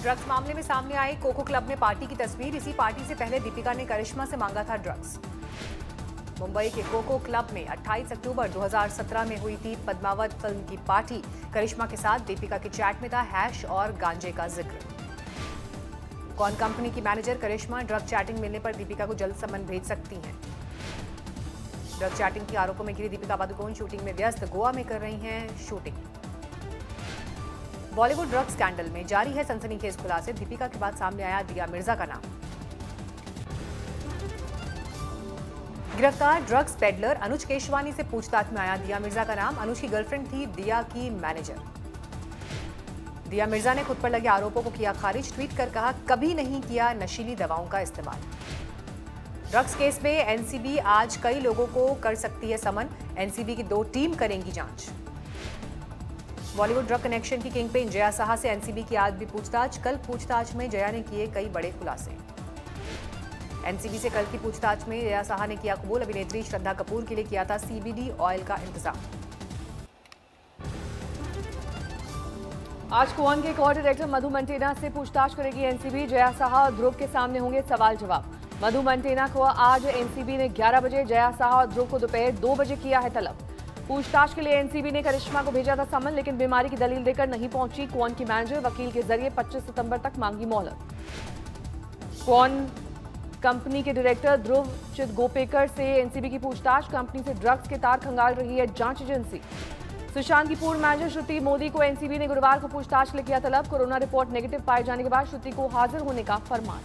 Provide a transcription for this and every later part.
Drugs मामले में सामने आई कोको क्लब में पार्टी की तस्वीर। इसी पार्टी से पहले दीपिका ने करिश्मा से मांगा था ड्रग्स। मुंबई के कोको क्लब में 28 अक्टूबर 2017 में हुई थी पद्मावत फिल्म की पार्टी। करिश्मा के साथ दीपिका के चैट में था हैश और गांजे का जिक्र। कौन कंपनी की मैनेजर करिश्मा? ड्रग चैटिंग मिलने पर दीपिका को जल्द समन भेज सकती हैं। ड्रग चैटिंग के आरोपों में घिरी दीपिका पादुकोण शूटिंग में व्यस्त, गोवा में कर रही हैं शूटिंग। बॉलीवुड ड्रग स्कैंडल में जारी है सनसनीखेज खुलासे। दीपिका के बाद सामने आया दिया मिर्जा का नाम। गिरफ्तार ड्रग्स पेडलर अनुज केशवानी से पूछताछ में आया दिया मिर्जा का नाम। अनुज की गर्लफ्रेंड थी दिया की मैनेजर। दिया मिर्जा ने खुद पर लगे आरोपों को किया खारिज। ट्वीट कर कहा, कभी नहीं किया नशीली दवाओं का इस्तेमाल। ड्रग्स केस में एनसीबी आज कई लोगों को कर सकती है समन। एनसीबी की 2 टीम करेंगी जांच। बॉलीवुड ड्रग कनेक्शन की किंगपिन जया साहा से एनसीबी की आज भी पूछताछ। कल पूछताछ में जया ने किए कई बड़े खुलासे। एनसीबी से कल की पूछताछ में जया साहा ने किया कबूल, अभिनेत्री श्रद्धा कपूर के लिए किया था सीबीडी ऑयल का इंतजाम। आज कुआन के एक और डायरेक्टर मधु मंटेना से पूछताछ करेगी एनसीबी। जया साहा और ध्रुव के सामने होंगे सवाल जवाब। मधु मंटेना को आज एनसीबी ने 11 बजे, जया साहा और ध्रुव को दोपहर 2 बजे किया है तलब। पूछताछ के लिए एनसीबी ने करिश्मा को भेजा था समन, लेकिन बीमारी की दलील देकर नहीं पहुंची। क्वान की मैनेजर वकील के जरिए 25 सितंबर तक मांगी मोहलत। क्वान कंपनी के डायरेक्टर ध्रुव चिदगोपेकर से एनसीबी की पूछताछ। कंपनी से ड्रग्स के तार खंगाल रही है जांच एजेंसी। सुशांत की पूर्व मैनेजर श्रुति मोदी को एनसीबी ने गुरुवार को पूछताछ के लिए किया तलब। कोरोना रिपोर्ट नेगेटिव पाए जाने के बाद श्रुति को हाजिर होने का फरमान।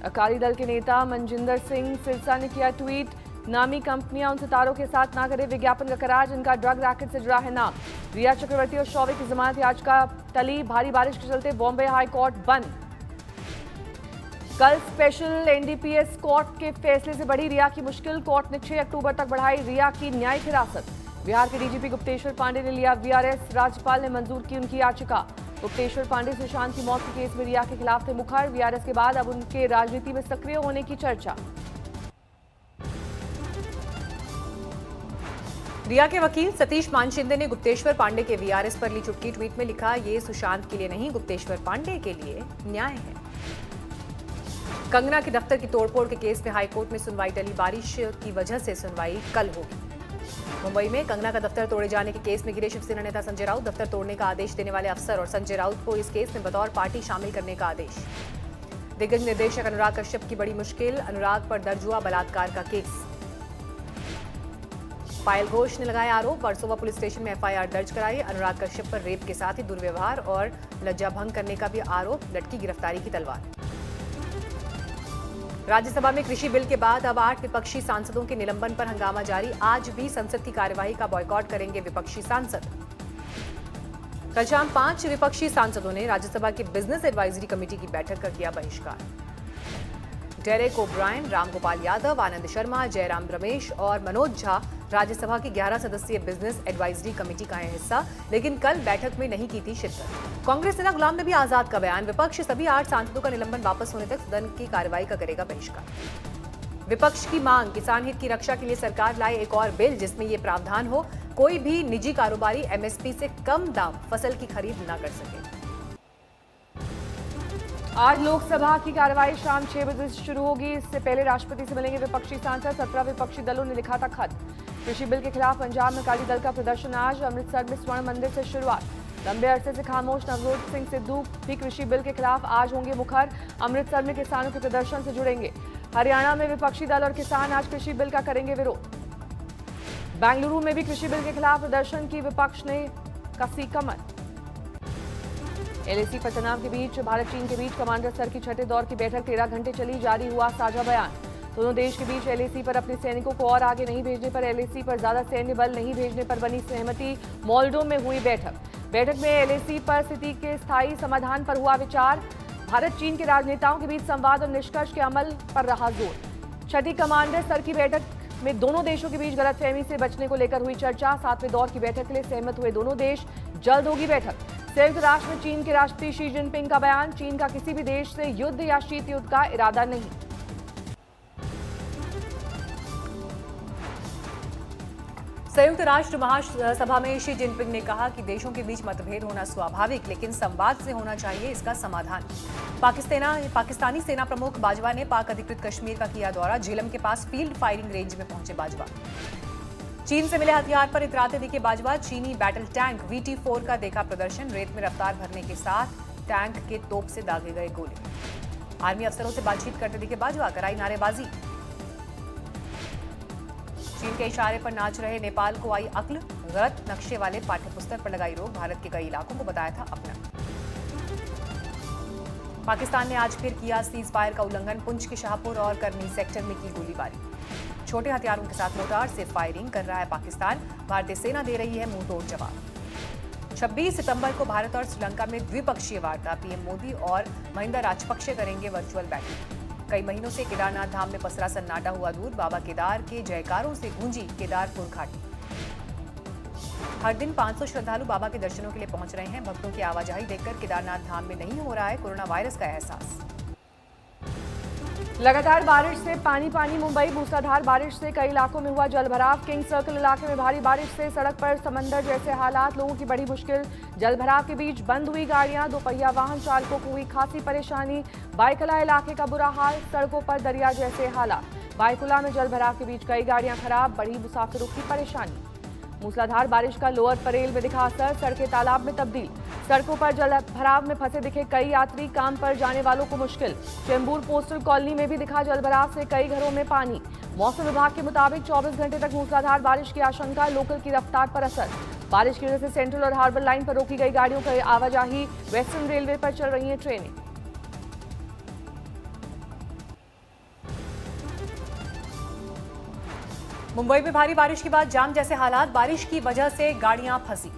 अकाली दल के नेता मनजिंदर सिंह सिरसा ने किया ट्वीट, नामी कंपनियां उन सितारों के साथ ना करे विज्ञापन का करार जिनका ड्रग रैकेट से जुड़ा है नाम। रिया चक्रवर्ती और शौविक की जमानत याचिका टली। भारी बारिश के चलते बॉम्बे हाई कोर्ट बंद। कल स्पेशल एनडीपीएस कोर्ट के फैसले से बढ़ी रिया की मुश्किल। कोर्ट ने 6 अक्टूबर तक बढ़ाई रिया की न्यायिक हिरासत। बिहार के डीजीपी गुप्तेश्वर पांडे ने लिया वीआरएस। राज्यपाल ने मंजूर की उनकी याचिका। गुप्तेश्वर पांडे सुशांत की मौत के केस में रिया के खिलाफ थे मुखर। वीआरएस के बाद अब उनके राजनीति में सक्रिय होने की चर्चा। रिया के वकील सतीश मानशिंदे ने गुप्तेश्वर पांडे के वीआरएस पर ली चुटकी। ट्वीट में लिखा, ये सुशांत के लिए नहीं, गुप्तेश्वर पांडे के लिए न्याय है। कंगना के दफ्तर की तोड़फोड़ के केस में हाईकोर्ट में सुनवाई टली। बारिश की वजह से सुनवाई कल होगी। मुंबई में कंगना का दफ्तर तोड़े जाने के केस में घिरे शिवसेना नेता संजय राउत। दफ्तर तोड़ने का आदेश देने वाले अफसर और संजय राउत को इस केस में बतौर पार्टी शामिल करने का आदेश। दिग्गज निर्देशक अनुराग कश्यप की बड़ी मुश्किल। अनुराग पर दर्ज हुआ बलात्कार का केस। पायल घोष ने लगाया आरोप। वर्सोवा पुलिस स्टेशन में एफआईआर दर्ज कराई। अनुराग कश्यप पर रेप के साथ ही दुर्व्यवहार और लज्जा भंग करने का भी आरोप। लटकी गिरफ्तारी की तलवार। राज्यसभा में कृषि बिल के बाद अब 8 विपक्षी सांसदों के निलंबन पर हंगामा जारी। आज भी संसद की कार्यवाही का बॉयकॉट करेंगे विपक्षी सांसद। कल शाम 5 विपक्षी सांसदों ने राज्यसभा की बिजनेस एडवाइजरी कमेटी की बैठक का किया बहिष्कार। डेरेक ओब्रायन, रामगोपाल यादव, आनंद शर्मा, जयराम रमेश और मनोज झा राज्यसभा की 11 सदस्यीय बिजनेस एडवाइजरी कमेटी का है हिस्सा, लेकिन कल बैठक में नहीं की थी शिरकत। कांग्रेस नेता गुलाम नबी आजाद का बयान, विपक्ष सभी 8 सांसदों का निलंबन वापस होने तक सदन की कार्रवाई का करेगा बहिष्कार। विपक्ष की मांग, किसान हित की रक्षा के लिए सरकार लाए एक और बिल जिसमें ये प्रावधान हो, कोई भी निजी कारोबारी एमएसपी से कम दाम फसल की खरीद न कर सके। आज लोकसभा की कार्यवाही शाम 6 बजे से शुरू होगी। इससे पहले राष्ट्रपति से मिलेंगे विपक्षी सांसद। 17 विपक्षी दलों ने लिखा था खत। कृषि बिल के खिलाफ पंजाब में अकाली दल का प्रदर्शन आज। अमृतसर में स्वर्ण मंदिर से शुरुआत। लंबे अरसे से खामोश नवजोत सिंह सिद्धू भी कृषि बिल के खिलाफ आज होंगे मुखर। अमृतसर में किसानों के प्रदर्शन से जुड़ेंगे। हरियाणा में विपक्षी दल और किसान आज कृषि बिल का करेंगे विरोध। बेंगलुरु में भी कृषि बिल के खिलाफ प्रदर्शन की विपक्ष ने कसी कमर। एलएसी पर तनाव के बीच भारत चीन के बीच कमांडर स्तर की छठे दौर की बैठक 13 घंटे चली। जारी हुआ साझा बयान। दोनों देश के बीच एलएसी पर अपने सैनिकों को और आगे नहीं भेजने पर, एलएसी पर ज्यादा सैन्य बल नहीं भेजने पर बनी सहमति। मोल्डो में हुई बैठक में एलएसी पर स्थिति के स्थायी समाधान पर हुआ विचार। भारत चीन के राजनेताओं के बीच संवाद और निष्कर्ष के अमल पर रहा जोर। छठी कमांडर स्तर की बैठक में दोनों देशों के बीच गलतफहमी से बचने को लेकर हुई चर्चा। 7वें दौर की बैठक के लिए सहमत हुए दोनों देश। जल्द होगी बैठक। संयुक्त राष्ट्र में चीन के राष्ट्रपति शी जिनपिंग का बयान, चीन का किसी भी देश से युद्ध या शीत युद्ध का इरादा नहीं। संयुक्त राष्ट्र महासभा में शी जिनपिंग ने कहा कि देशों के बीच मतभेद होना स्वाभाविक, लेकिन संवाद से होना चाहिए इसका समाधान। पाकिस्तानी सेना प्रमुख बाजवा ने पाक अधिकृत कश्मीर का किया दौरा। झेलम के पास फील्ड फायरिंग रेंज में पहुंचे बाजवा। चीन से मिले हथियार पर इतराते दिखे बाजवा। चीनी बैटल टैंक VT-4 का देखा प्रदर्शन। रेत में रफ्तार भरने के साथ टैंक के तोप से दागे गए गोले। आर्मी अफसरों से बातचीत करते दिखे बाजवा, कराई नारेबाजी। चीन के इशारे पर नाच रहे नेपाल को आई अक्ल। गलत नक्शे वाले पाठ्यपुस्तक पर लगाई रोक। भारत के कई इलाकों को बताया था अपना। पाकिस्तान ने आज फिर किया सीज फायर का उल्लंघन। पुंछ के शाहपुर और करनी सेक्टर में की गोलीबारी। छोटे हथियारों के साथ मोर्टार से फायरिंग कर रहा है पाकिस्तान। भारतीय सेना दे रही है मुंहतोड़ जवाब। 26 सितंबर को भारत और श्रीलंका में द्विपक्षीय वार्ता। पीएम मोदी और महिंदा राजपक्षे करेंगे वर्चुअल बैठक। कई महीनों से केदारनाथ धाम में पसरा सन्नाटा हुआ दूर। बाबा केदार के जयकारों से गूंजी केदारपुर घाटी। हर दिन 500 श्रद्धालु बाबा के दर्शनों के लिए पहुंच रहे हैं। भक्तों की आवाजाही देखकर केदारनाथ धाम में नहीं हो रहा है कोरोना वायरस का एहसास। लगातार बारिश से पानी मुंबई। मूसलाधार बारिश से कई इलाकों में हुआ जलभराव। किंग सर्कल इलाके में भारी बारिश से सड़क पर समंदर जैसे हालात। लोगों की बड़ी मुश्किल। जलभराव के बीच बंद हुई गाड़ियां। दोपहिया वाहन चालकों को हुई खासी परेशानी। बायकुला इलाके का बुरा हाल। सड़कों पर दरिया जैसे हालात। बायकुला में जलभराव के बीच कई गाड़ियां खराब। बढ़ी मुसाफिरों की परेशानी। मूसलाधार बारिश का लोअर परेल में दिखा असर। सड़कें तालाब में तब्दील। सड़कों पर जलभराव में फंसे दिखे कई यात्री। काम पर जाने वालों को मुश्किल। चेंबूर पोस्टल कॉलोनी में भी दिखा जलभराव से कई घरों में पानी। मौसम विभाग के मुताबिक 24 घंटे तक मूसलाधार बारिश की आशंका। लोकल की रफ्तार पर असर। बारिश की वजह से सेंट्रल और हार्बर लाइन पर रोकी गई गाड़ियों की आवाजाही। वेस्टर्न रेलवे पर चल रही है ट्रेनें। मुंबई में भारी बारिश के बाद जाम जैसे हालात। बारिश की वजह से गाड़ियां फंसी।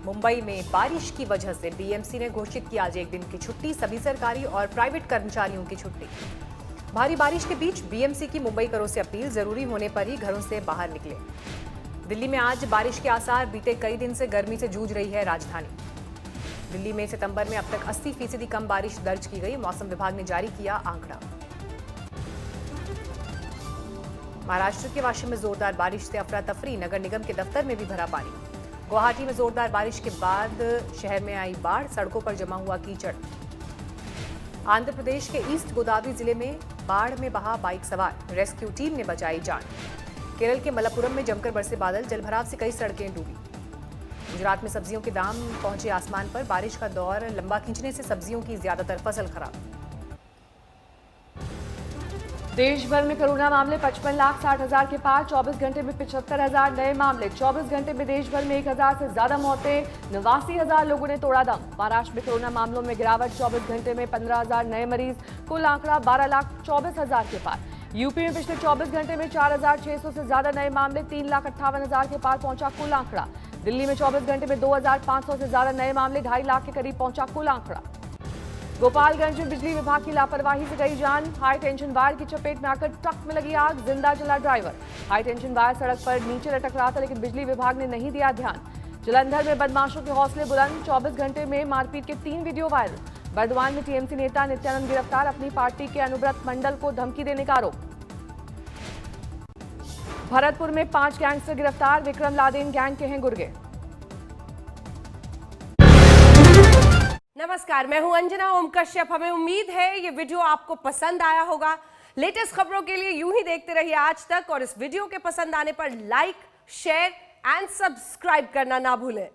मुंबई में बारिश की वजह से बीएमसी ने घोषित किया आज एक दिन की छुट्टी। सभी सरकारी और प्राइवेट कर्मचारियों की छुट्टी। भारी बारिश के बीच बीएमसी की मुंबई करों से अपील, जरूरी होने पर ही घरों से बाहर निकले। दिल्ली में आज बारिश के आसार। बीते कई दिन से गर्मी से जूझ रही है राजधानी। दिल्ली में सितंबर में अब तक 80% कम बारिश दर्ज की गई। मौसम विभाग ने जारी किया आंकड़ा। महाराष्ट्र के वाशिम में जोरदार बारिश से अफरा तफरी। नगर निगम के दफ्तर में भी भरा पानी। गुवाहाटी में जोरदार बारिश के बाद शहर में आई बाढ़। सड़कों पर जमा हुआ कीचड़। आंध्र प्रदेश के ईस्ट गोदावरी जिले में बाढ़ में बहा बाइक सवार। रेस्क्यू टीम ने बचाई जान। केरल के मलप्पुरम में जमकर बरसे बादल। जलभराव से कई सड़कें डूबी। गुजरात में सब्जियों के दाम पहुंचे आसमान पर। बारिश का दौर लंबा खींचने से सब्जियों की ज्यादातर फसल खराब। देश भर में कोरोना मामले 55,60,000 के पार। 24 घंटे में 75,000 नए मामले। 24 घंटे में देश भर में 1,000 से ज्यादा मौतें। 89,000 लोगों ने तोड़ा दम। महाराष्ट्र में कोरोना मामलों में गिरावट। 24 घंटे में 15,000 नए मरीज। कुल आंकड़ा 12,24,000 के पार। यूपी में पिछले 24 घंटे में 4,600 से ज्यादा नए मामले। 3,58,000 के पार पहुंचा कुल आंकड़ा। दिल्ली में 24 घंटे में 2,500 से ज्यादा नए मामले। 2.5 लाख के करीब पहुंचा कुल आंकड़ा। गोपालगंज में बिजली विभाग की लापरवाही से गई जान। हाई टेंशन वायर की चपेट में आकर ट्रक में लगी आग। जिंदा जला ड्राइवर। हाई टेंशन वायर सड़क पर नीचे लटक रहा था, लेकिन बिजली विभाग ने नहीं दिया ध्यान। जलंधर में बदमाशों के हौसले बुलंद। 24 घंटे में मारपीट के 3 वीडियो वायरल। बर्दवान में टीएमसी नेता नित्यानंद गिरफ्तार। अपनी पार्टी के अनुव्रत मंडल को धमकी देने का आरोप। भरतपुर में 5 गैंगस्टर गिरफ्तार। विक्रम लादेन गैंग के हैं गुर्गे। नमस्कार, मैं हूं अंजना ओम कश्यप। हमें उम्मीद है ये वीडियो आपको पसंद आया होगा। लेटेस्ट खबरों के लिए यूं ही देखते रहिए आज तक, और इस वीडियो के पसंद आने पर लाइक, शेयर एंड सब्सक्राइब करना ना भूलें।